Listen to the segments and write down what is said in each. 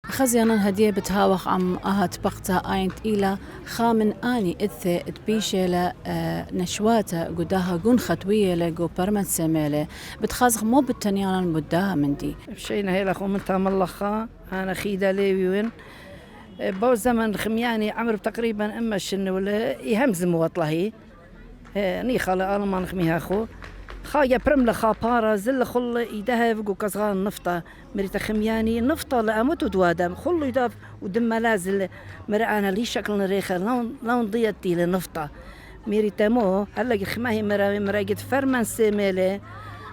خزيانا هدية بتهاوخ عم بقتا آينت إلى خامن آني إثي تبيشيلا نشواتا قداها قون ختوية لقو برمت سميلة بتخازخ مو بالتنيانا بداها من دي بشينا هي لخو من تاملخا أنا خيدا ليوين بو زمن خمياني عمر تقريبا أما الشن ولا يهمزم وطلهي ني خاله ألمان خميها خو خايا برملا خابارا زل خل يدها فوق كزغان نفطة مريت خمياني نفطة لأموت ودوادم خل يداف ودم لازل مرأنا لي شكل ريخة لون ضيتي لنفطة مريت مو هلا خماهي مراجد فرمان سيميلة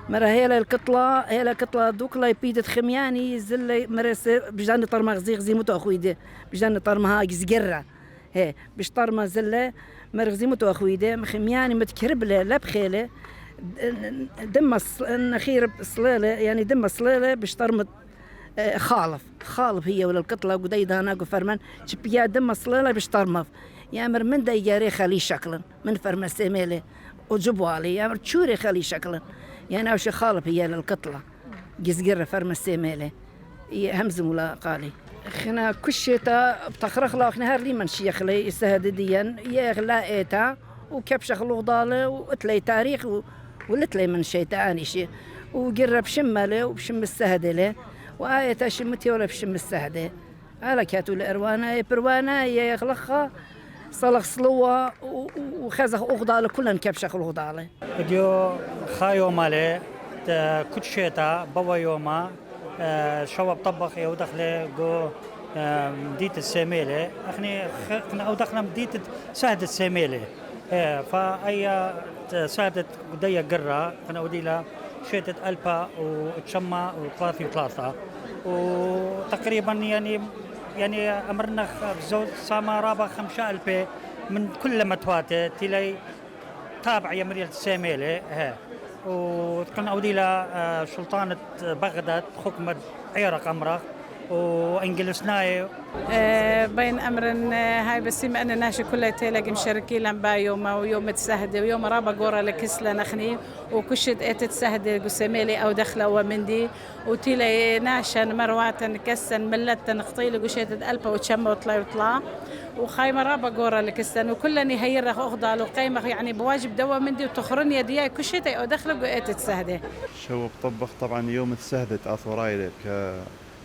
مرا هيلا الكتلة دوك لا يبيدت خمياني زل مرس بجان طرما غزي متو أخوي ده بجان طرما هاي زجرة هي بش طرما زل مرغزي متو أخوي ده خمياني متكربلة لا بخيله دم النخير صليلة يعني دم صليلة بشترمت خالف هي ولا القطلة قديدها ناقو فرمان شبيا دم صليلة بشترمف يامر من دا يجاري خلي شكلا من فرمان سيميلة وجبوالي يامر تشوري خلي شكلا يعني أوش خالف هي للقطلة جزجرة فرمان سيميلة همزم ولا قالي خنا كشتا بتخرخ لا خنا هرلي من شيخ لي يسهد ديان يغلا ايتا وكبشخ الغضالة واتلي تاريخ ولتلي من شيء تاني شيء وقرب شمله وبشم السهدله وآية شمتي ولا بشم السهده على كاتو الأروانا بروانا يخلخها صلخ صلوة وخزخ أغضالة كلن كبشخ الغضالة ديو خايو مالي كتشيتا بوا يوما شواب طبخ يو دخله جو مديت السميلة أخني أو دخلنا مديت سهد السميلة فأي سادت قدية قرة أنا أودي لها شيتت ألبا وتشمى وثلاثة وتقريبا يعني أمرنا زود ساما رابع 5000 من كل متواتة تلي تابع يمريل الساميلة وكنا أودي لها سلطانة بغداد حكمت عيرق أمرك وانجلسناي بين امر هاي بس ما انا ناشي كلها تلاقي مشاركين لمبا يوم ويوم تسهد ويوم رابا قورا لكسلا نخني وكشت تسهد قسميلي او دخله ومندي وتيلي ناشن مرواتن كسن ملتن خطيل قشيت البا وتشم وطلع وخايمه رابا قورا لكسن وكلني هير اخضال وقيمه يعني بواجب دوا مندي وتخرني يديا كشت او دخله تسهد شو بطبخ طبعا يوم تسهدت اثورايلك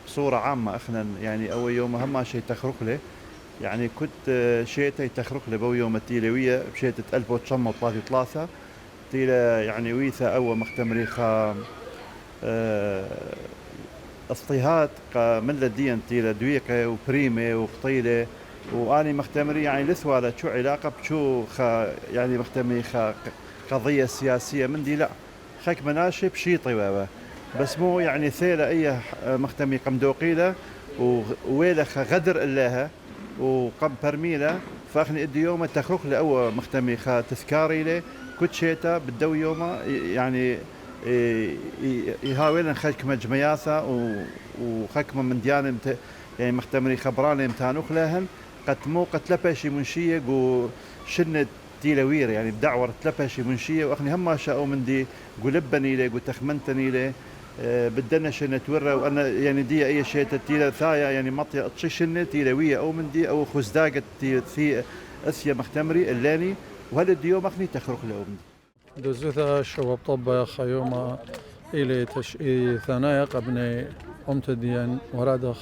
بصورة عامة اخنا يعني اول يوم اهم شيء تخرق له يعني كنت شيتي تخرق له بو يوم التيلوية بشيتة 1933 تيلا يعني ويثا اول مختمريخا اصطيهات من لديان تيلا دويقة وبريمة وقطيلة واني مختمري يعني لثوالة شو علاقة بشو يعني مختمري قضية سياسية من دي لا خاك مناشي بشيطي بابا بس مو يعني ثيلة أي مختمي قمدوقيلة وويلة غدر إلاها وقم برميلة فأخني إدي يوم تخرق لأول مختمي تذكاري له كنت شيتا بدو يوم يعني يهاولن خلك مجمياثا وخكم من ديان يعني مختمري خبراني امتانوخ لهن قد مو قد لبشي منشية وشنت تيلوير يعني بدعور تلبشي منشية وأخني هم شاءوا من دي قلبني له وتخمنتني له بدنا شنة ورا وأنا يعني دي أي شيء تيلا ثايا يعني مطيا أطششنة تيلوية أو من دي أو خزداقة في أسيا مختمري اللاني وهذا اليوم أخني تخرق لهم دوزوثا شباب طب خيومة إلى ثنايا قبني أمت ديان ورادخ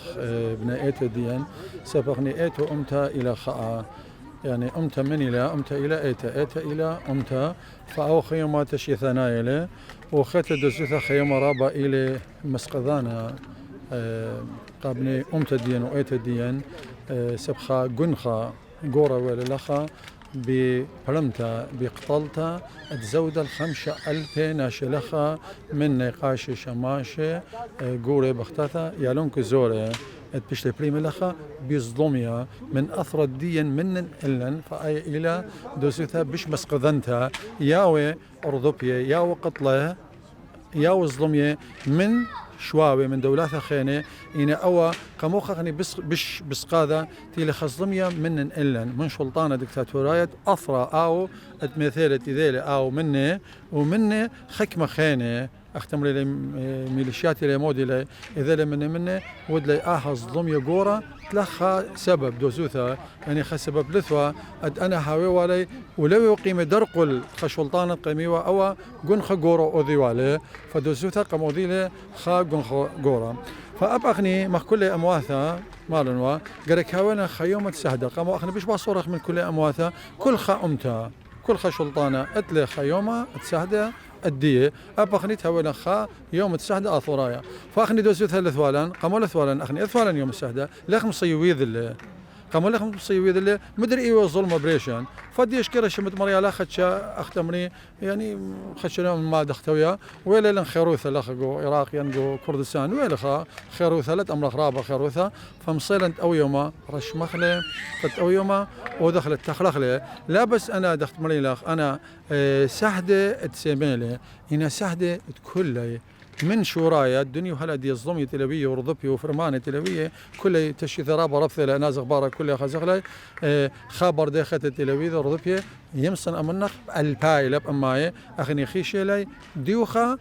بنا إيت ديان سبقني إيت أمتا إلى خاء يعني أمتا من إلى أمتا إلى إيت إلى أمتا فأو خيومة تشي ثنايا له وخيت دوزوثا خيومة رابا إلى مسقذانا قبني أمتا ديان وإيت ديان سبخا قنخا قورا ولا لخا ببرمتا بقطلتا تزود 5000 ناشلخا من نقاش شماشة قوري بختاثا يالونك زوري بشتي بريم لخا بيظلميا من أثر الدين من إلن فأي إلى دوسوثا بش مسقذنتا ياوي أرضوبيا ياوي قطلة ياوي ظلميا من شواوي من دولات خينة إن أوا قموخني بش بسقاذا تيل خصلميا من إلن من سلطانة دكتاتوراية أثرى أو مثالة ذيل أو منه ومنه خكمة خينة اختمر لي ميليشيات لي مودي لي اذا لمن منه ود لي احظ ظلم يقورا تلخى سبب دوزوثا يعني سبب لثوا انا هاوي والي ولو يقيم درقل خشولطان قيميوا او قن خقورا اوذي والي فدوزوثا قموذي لي خا قن خقورا فابغني مخ كل امواثا مالنوا قرك هاونا خيومة سهدة قاموا اخني بيش باصورخ من كل امواثا كل خا امتا كل خشولطانة اتلي خيومة تسهدة الدية أبخني تهونا خا يوم السهدة أثورايا فأخني دوزو ثلاث والان قاموا ثوالان أخني أثوالان يوم السهدة لخم صيويذ اللي قاموا لخم صيويذ اللي مدري إيه الظلم بريشان فدي أشكر شمت مريا خدشة أختمني يعني خدشة ما دختويا ولا لن خيروثة لخجو عراق ينجو كردستان ولا خا خيروثة لا أمر خرابة خيروثة فمصيلنت أو يوما رش مخلة فت أو يوما ودخلت تخلخلة لا بس أنا دخت مريلاخ أنا سهدة تسميلة هنا سهدة كلها من شورايا الدنيا وهلا دي الظلمية تلبية ورضبية وفرمانة تلبية كل تشي ثرابة رفثة لناز أخبارها كلها خزغلة خابر داخت التلبية ورضبية يمصن أمنخ البايلة بأماية أخني خيشي لي ديوخا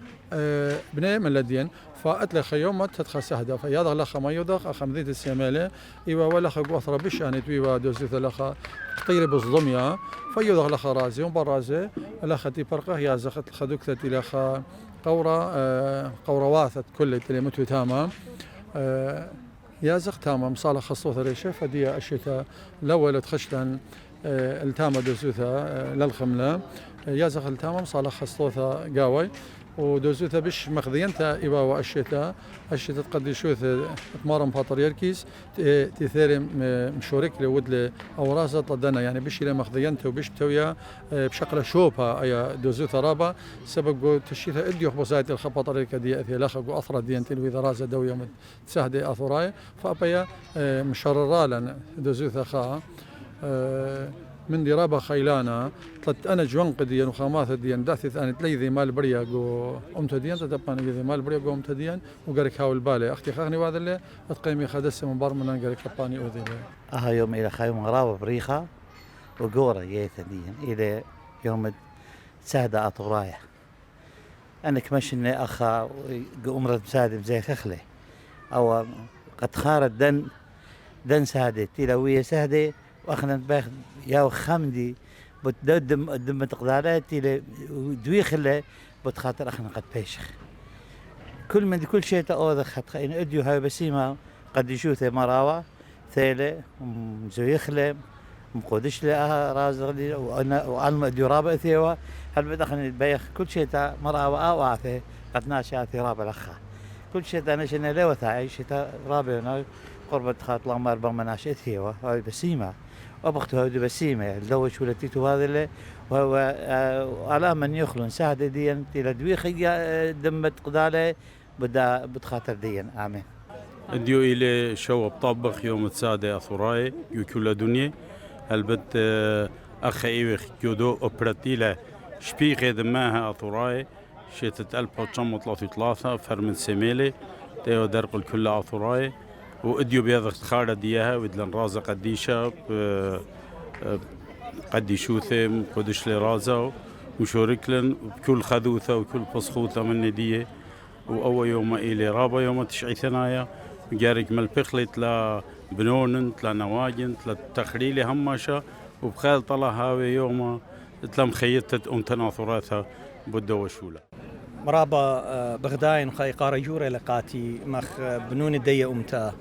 بني من لدين فأتلي خيومة تدخل سهدة فياضغ لخا ما يوضغ أخمذيت السمالة إيوا ولخا قوثرة بشانت ويوا دوزيث لخا قطير بالظلمية فيوضغ لخا رازي ومبرازي لخا تي برقه يا زخت الخدوكتة لخا قورة واثت كل اللي متو تامام يا زخ تامام صالح خصوصا ريشة فدي الشتاء الأول تخشتن التامة دوزوثا للخملة يا زخ التامام صالح خصوصا قاوي ودوزوثا بش مخذينتا إبا والشتاء تقدي شوث تمارم فاطريركيس تثيرم مشورك لودل أورازة طدنا يعني بش إلى مخذينتا وبش تويا بشكل شوبها أي دوزوثا رابا سبب تشيثا إديوخ بسايت الخباطريركا دي أثي لخق أثرى دي أنت الوذا رازة دويا تسهدي أثراي فأبيا مشررالا دوزوثا خا من دي رابا خيلانا طلت أنا جوانق ديان وخامات ديان داثث أنا تليذي مال بريا جو أمتديان تتبقى ليذي مال بريا جو أمتديان وقالك هاو البالي أختي خاغني وهذا اللي أتقيمي خدس من برمنا قالك أباني أوذي لي يوم إلى خيوم غرابة بريخة وقورة يثديان إلى يوم سهدة أطورايا أنا كمشني أخا أمرة مسادم زي خخلة أو قد خارت دن سهدة تلوية سهدة وأخنا باخد يا خمدي بتدم تقدرات إلى دويخله بتخاطر أخنا قد بيشخ كل شيء تأوذ خد خين أديو هاي بسيمة قد يشوثه مراوة ثيلة مزويخله مقودش لها رازغلي وأنا أديو رابع ثيوا هل بدخن بيخ كل شيء تا مراوة أو عاثه قد ناشاثي رابع لخا كل شيء تا نشنا لو ثاي شيء تا رابع قربة خاط لما أربع مناشئ ثيوا هاي بسيمة وبختها هذه بسيمة لوش ولا تيتو هذا اللي وهو على من يخلون ساعد ديان تلا دويخي دمت قدالة بدا بتخاطر ديان آمين ديو إلى شو بطبخ يوم تسادة أثراي يكل دنيا هالبت أخي إيوخ يودو أوبراتيلا شبيخ دماها أثراي شتت 1933 فرمن سميلي تيو درق الكل أثراي واديو بيض خارة ديها ودلن رازة قديشة قديشوثة قدش لي رازة وشوركلن بكل خذوثة وكل بصخوثة من ديه وأول يوم إلي رابا يوم تشعي ثنايا جارك مالبخلت لا بنونن لا نواجن لا تخريلي هماشا وبخال طلع هاوي يوم تلم خيطت تناثراتها بدو شولا مرابا بغداين خاي قارة جورة لقاتي مخ بنون الدية أمتا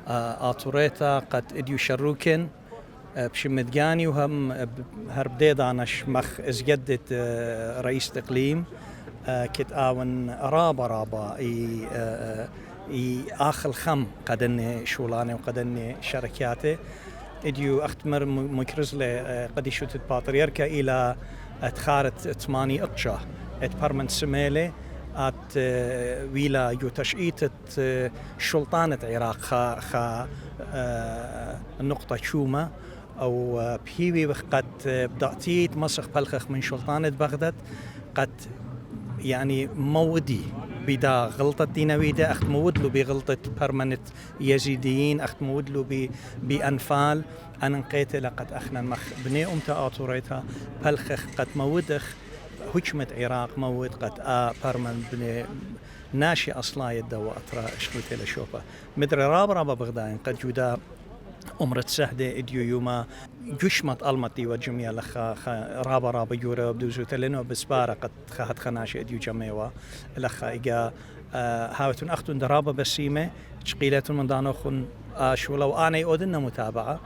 آطوريتا قد إديو شروكن بشمدجاني وهم هربدي دانش مخ إزجدت رئيس إقليم كت آون رابا إي آخر خم قدني شولاني وقدني شركاتي إديو أختمر مكرزلة قد يشوتت باتريركا إلى تخارت 8 أقشة اتبرمن سميلة ات ويلا يو تشئيت شلطانة عراق خا النقطة شومة أو بهيوي قد بدأتيت مسخ بلخخ من شلطانة بغداد قد يعني مودي بدا غلطة دينويدة أخت مودلو بغلطة برمنت يزيديين أخت مودلو بأنفال أنا نقيت لقد أخنا مخ بني أمتا آطوريتها بلخخ قد مودخ هجمة عراق موت قد برمن بن ناشي أصلاية دوا أطرا إشخوتي لشوفة مدر رابا بغداين قد جودا أمرت سهدة إديو يوما جشمت ألمتي وجميع لخا رابا يورا بدوزو تلينو بسبارة قد خاهت خناشي إديو جميوا لخا إيجا هاوتون أختون درابة بسيمة تشقيلاتون من دانوخون شولا وأنا يؤدنا متابعة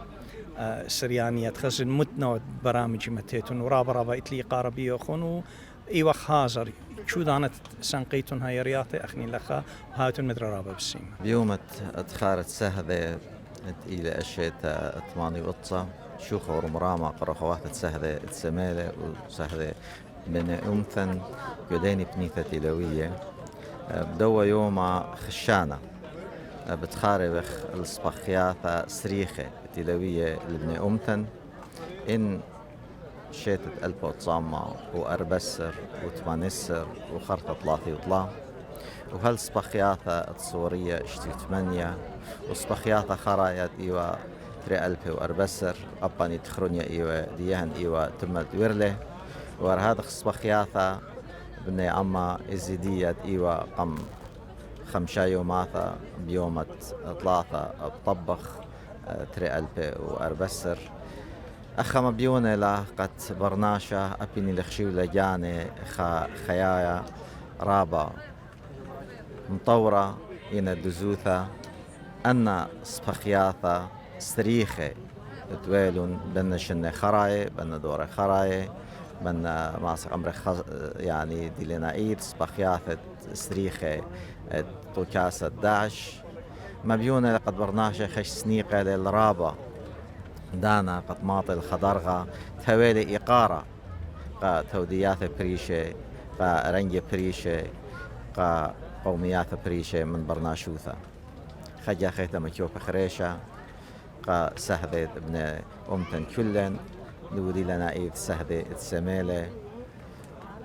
سريانية تخزن متنوع برامج متيتون ورابا إتلي قاربية خونو إيوة خازر شو دانت سنقيتون هاي رياضة أخني لخا وهاوتون مدر رابا بسيمة بيومت أتخارت سهدة إلى أشياء ثمانية وطة شوخ ورمرامة قرخوات سهدة السمالة وسهدة من أمثن يديني بنيثة تلوية بدوا يوم خشانة بتخاربخ الصباخياثة سريخة تلوية لبن أمثن إن شيتت ألبو تصامة وأربسر وثمانسر وخرطة ثلاثي وطلا وهالصباخياثة الصورية اشتي 8 وصباخياثة خرايات إيوا 3000 وأربسر أباني تخرونيا إيوا ديهن إيوا تمت ويرلي وهذا الصباخياثة بني عما إزيدية إيوا قم 5 يوماثة بيومة 3 بطبخ 3000 وأربسر أخا مبيونة لا قد برناشة أبيني لخشيو لجاني خيايا رابا مطورة إن دزوثة أن صبخياثة ستريخة دويلون بنا شنة خراي بنا دورة خراي بنا ماسك أمر يعني ديلنا إيد صبخياثة ستريخة توكاسة داعش مبيونة لقد برناشة خش سنيقة للرابة دانا قد ماطل خضرغة توالي إقارة قا توديات بريشة قا رنجة بريشة قا قوميات بريشة من برناشوثة خجا خيثة مكيوبة خريشة قا سهدة ابن أمتن كلن نودي لنا إيد سهدة السمالة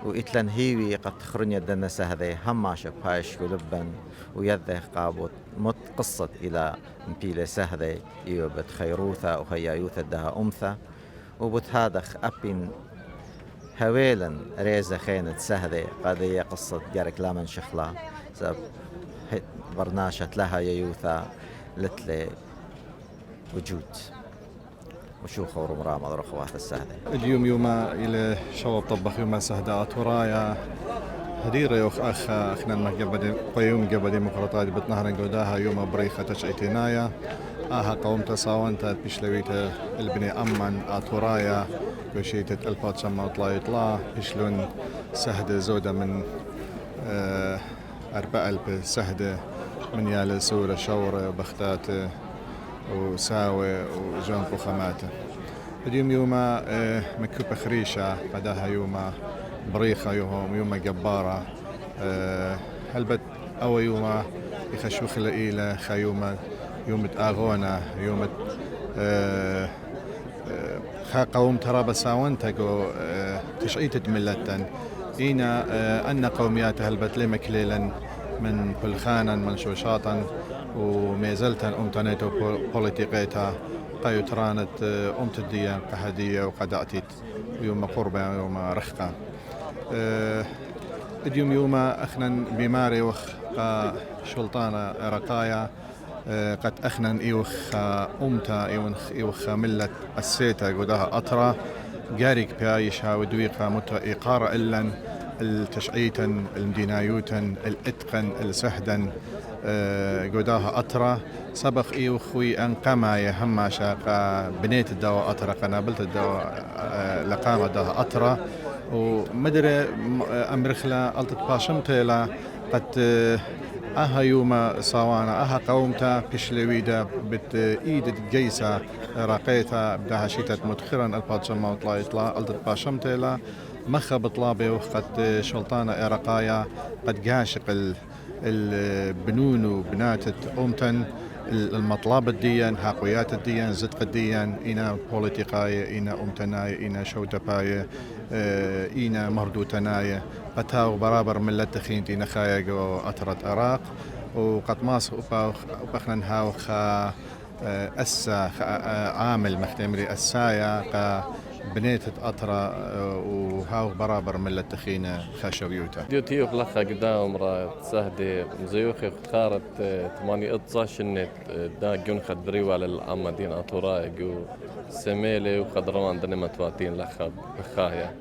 وإتلن هيوي قد تخرني دنا سهدة هماشة بايش ولبن ويذه قابوت مت قصة إلى مبيلة سهدة إيو بتخيروثة وخيايوثة دها أمثة وبتهادخ أبين هويلا ريزة خينة سهدة قضية قصة جارك لامن شخلا سب برناشة لها ييوثة لتلي وجود وشوخ ورمرام رخوات السهدة اليوم يوما إلى شواب طبخ يوما سهدة أتورايا هديرة يوخ أخنا المجبد قيوم جبل ديمقراطات بتنهر جوداها يوم بريخة تشعيتنايا قوم تصاونت بشلويته البني أمن أتورايا وشيتت البات شما طلا يطلع بشلون سهدة زودة من 4000 سهدة من يال سورة شورة وبختات وساوي وجنب وخماته اليوم يوما مكوبة خريشة قداها يوما بريخة يوما جبارة هلبت أو يوما يخشوخ لإيلة خيوما يوم آغونا يوم خا قوم ترى ساونتكو تشعيت ملتن إينا أن قوميات هلبت لمك ليلا من بلخانا من شوشاطا وميزلتا أمتنيتو بوليتيقيتا قايترانت أمت الديان قهدية وقدأتيت يوم قربة يوم رخقة اليوم يوم أخنا بماري وخ شلطانة رقايا قد أخنا إيوخ أمتا إيوخ ملة السيتا قدها أطرا جاريك بيايشها ودويقها متى إيقارة إلا التشعيتا المدينايوتا الإتقن السهدا قداها أطرا سبق إيوخوي أن قمايا هما شاقا بنيت الدواء أطرا قنابلت الدواء لقامة دها أطرا ومدري أمرخلا ألتت باشمتلا قد أها يوم صوانا أها قومتا بشلويدا بت إيد جيسا راقيتا بدها شيتت متخرا الباتشما وطلا يطلع ألتت باشمتلا مخا بطلابي وقد شلطانا إرقايا قد قاشق البنون وبنات أمتن المطلب الديان حقويات الديان زدق الديان إنا بوليتيقاية إنا أمتناية إنا شوتباية إنا مردوتناية قتاو برابر من التخين إنا خايق وأطرت أراق وقد ماس وبخنا نهاو خا أسا عامل مختمري أسايا بنيت أطرة وهاو برابر من التخينة خشبيوتا ديوتي وخلقها قدام مرة سهدة مزيوخي خارت 8 قطة شنت دا جون خدريو على العامة دين أطوراي سميلي وخضروان دنما تواتين لخب بخايا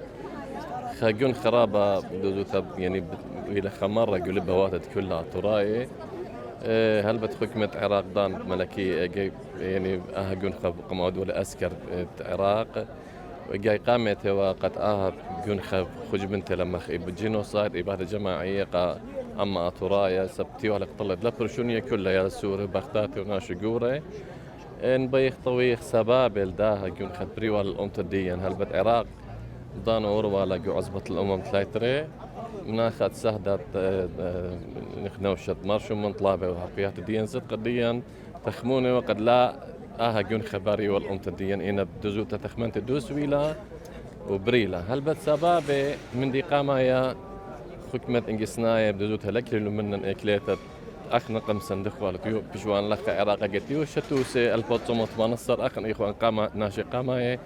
خاجون خرابة دوزوتا يعني إلى خمارة قلبها واتت كلها أطوراي هل بتحكمة عراق دان ملكي يعني جون خب قمود ولا أسكر عراق جاي قامت وقد جون خب خج بنت لما بالجينوسايد إبادة جماعية أما أطورايا سبتي ولا قطلت لبرشونية كلها يا سوري بغداد وناش جوري إن بيخ طويخ سبابل داها جون خد بريوال الأمتديا هل بت عراق دانو أوروا لقوا عزبة الأمم ثلاثة مناخد سهدت نخنوشت مرشو من طلابة وحقيات الدين زد قديا تخموني وقد لا جون خباري والأمتديا إن بدزو تتخمنت الدوس ويلا وبريلا هل بت سبابة من دي قامة يا حكمة إنجسنايا بدزو تلكلوا من إكليتت أخنا قمسن دخوالك بشوان لخ عراق قتيو شتوسي البطمط منصر أخن إخوان قامة ناشي قامة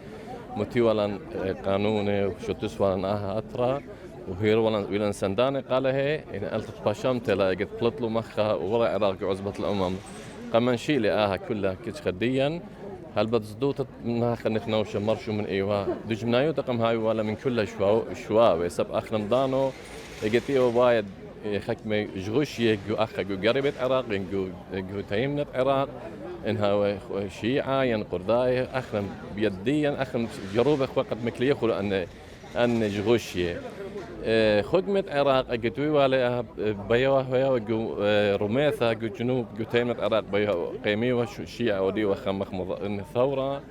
متيولا قانوني وشتوس وانا أطرا وهير ويلان سنداني قال هي إن ألتف باشمت لا قد بلطلو مخها ورا عراق عزبة الأمم قمن شيلي كلها كيش خديا هل بتصدوت منها خنخنوش مرشو من إيوا دجمنايو تقم هاي ولا من كل شواوي سب أخرم دانو قتيو بايد حكمة جغوشية جو أخا جو قريبة عراق جو تيمنة عراق إنها شيعة ينقرداي أخرم بيديا أخرم جروبة وقت مكلية يقولوا أن جغوشية خدمة عراق أجتوي ولا بيوه ويا جو رميثة جو جنوب جو تيمنة عراق بيوه قيمية شيعة ودي وخمخ ثورة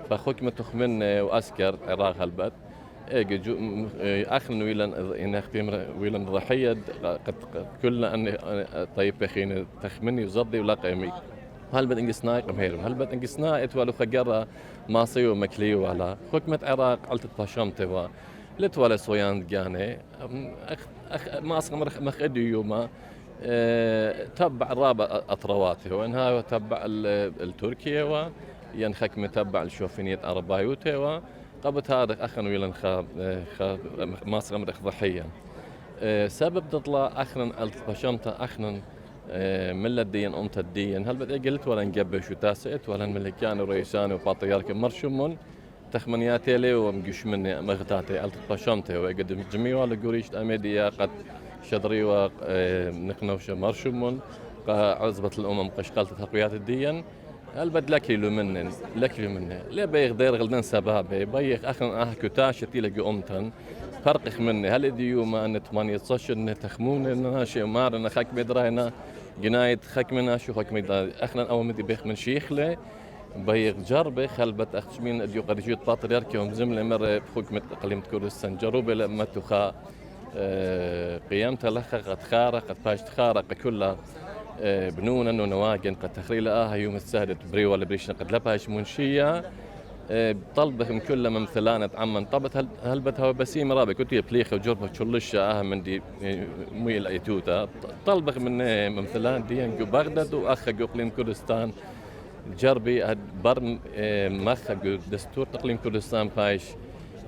فخدمة تخمن وأسكر عراق هالبت أخن ويلن ضحية قد كل أن طيب بخين تخمني وزضي ولا قيمي هل بد إنجسناي قمهير هل بد إنجسناي إتوالو خجرة ماصي ومكليو على حكمة عراق علت باشمتوا لتوالي صويان جاني ماص مخدي يوما تبع الرابع أطرواتي وإنها تبع التركية وين حكمة تبع الشوفينية أربايوتي قبل هذا أخن ويلن ماصر أمريخ ضحية سبب تطلع أخن البشمتة أخن من الدين أمت الدين هل بدي قلت ولا نجبش وتاسعت ولا الملكان ورئيسان وباطريرك مرشمون تخمنياتي لي ومقش مني مغتاتي البشمتة وقدم جميع ولا قريش أميديا قد شدري ونقنوش مرشمون عزبة الأمم قشقلت تقويات الدين هل بد لكيلو منن لا بيغ دير غلدن سبابي بيغ أخن كتاشة تيلق أمتن فرقخ مني هل ديوما أن 18 تخمون ناشي مارنا خاك بدراينا جناية خاك من ناشي خاك ميدا أخنا أول مدي بيخ من شيخلي بيغ جربي خلبت أخشمين ديو قريجيوت باترياركي ومزملة مرة بحكمة إقليم كردستان جروبي لما تخا قيامتها لخا قد خارق قد باش تخارق كلها بنونا ونواجن قد تخريل يوم السهدة بري ولا بريشنا قد لبهاش منشية طلبهم كل ممثلانة عمن طبت هل بتها بسيم رابي كنت يبليخ وجربه تشلشة من دي ميل ايتوتا طلبه من ممثلان دي جو بغداد واخ جو اقليم كردستان جربي برم مخ جو دستور تقليم كردستان بايش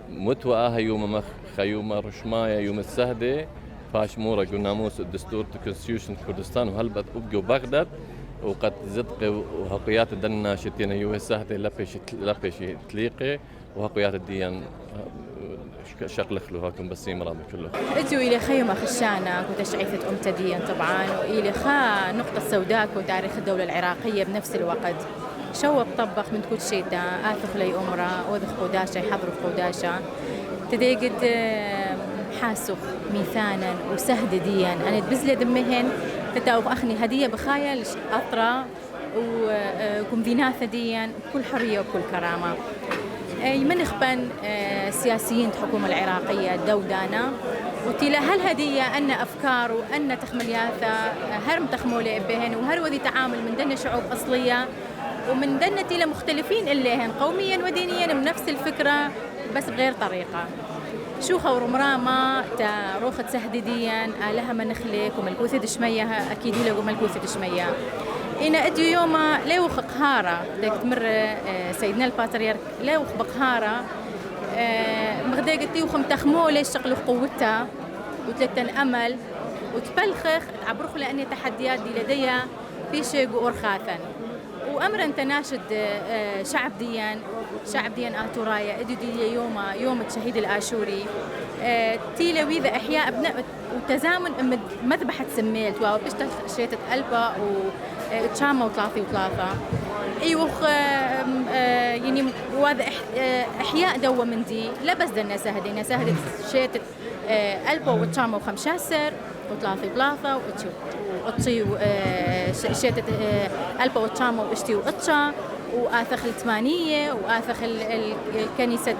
متوا يوم مخ يوم رشمايا يوم السهدة فاش مورا جو ناموس الدستور كونستيوشن كردستان وهلبت أبجو بغداد وقد زدق وهقيات الدنا شتينا يوه سهدة لبش تليقي وهقيات الديان شغل خلوهاكم بسيم رابي كله اجوا إلى خيمة خشانة وتشعيثة أمتديا طبعا وإلى نقطة سوداء وتاريخ الدولة العراقية بنفس الوقت شوب طبخ من كل شيء آثخ لي أمرا وذخ قداشة يحضروا قداشة تديقد حاسخ ميثانا وسهد ديا أنا تبزلة دمهن تتاوب أخني هدية بخايا أطرا وكم ديناثة ديا بكل حرية وبكل كرامة يمن إخبان سياسيين الحكومة العراقية دودانا وتلا هالهدية أن أفكار وأن تخملياثة هرم تخمولي بهن وهر وذي تعامل من دنا شعوب أصلية ومن دنا تلا مختلفين إليهن قوميا ودينيا من نفس الفكرة بس بغير طريقة شو خور مراما تا روخة سهدديا لها منخلك وملكوثة دشمية أكيد لقوا ملكوثة دشمية إن أديو يوما لوخ قهارة دك تمر سيدنا الباتريرك لوخ بقهارة مغداقتي وخمتخمو ليش شغلوا قوتها وتلتن أمل وتبلخخ تعبرخ لأني تحديات دي لديها في شيء أرخاثا وأمرا تناشد شعب ديان آتورايا إدو دي يوم الشهيد الآشوري تيلا ويذا إحياء أبناء وتزامن مذبحة سميلت وبشتت شيتة ألبا وتشامة وثلاثة ايوخ يعني وهذا احياء دوا من دي لبس دنا سهدي شيتة ألبا وتشامة وخمشاسر وثلاثة بلاثة وأطشي شيتة ألبا وتشامة وأشتي وأطشا وآثخ الثمانية وآثخ الكنيسة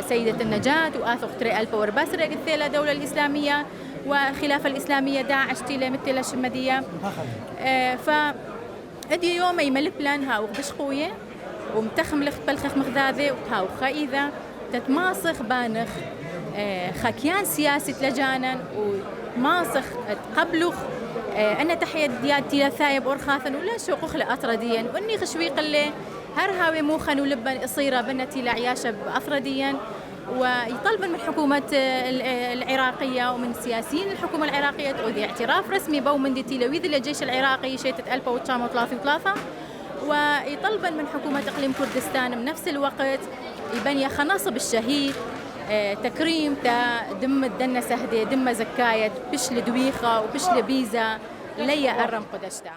سيدة النجاة وآثخ تري ألبا ورباسرة الثيلة دولة الإسلامية وخلافة الإسلامية داعش تيلة مثل الشمدية ادي يوم يملك بلان هاو بشقوية ومتخم بلخخ مخذاذة وهاو خايذة تتماسخ بانخ خاكيان سياسي لجانا وماسخ قبلخ أنا تحية دياتي لثايب أرخاثا ولا شوقخ لأطرديا وإني خشويق اللي هرهاوي موخن ولبن إصيرة بنتي لعياشة بأطرديا ويطلبن من الحكومة العراقية ومن سياسيين الحكومة العراقية تؤدي اعتراف رسمي بو من دي تيلويذ للجيش العراقي شيتة ألبا وتشامة وثلاثة ويطلبن من حكومة إقليم كردستان بنفس الوقت يبني خناصب الشهيد تكريم دم الدنة سهدة دم زكاية بش لدويخة وبش لبيزة ليا أرم قدشتا.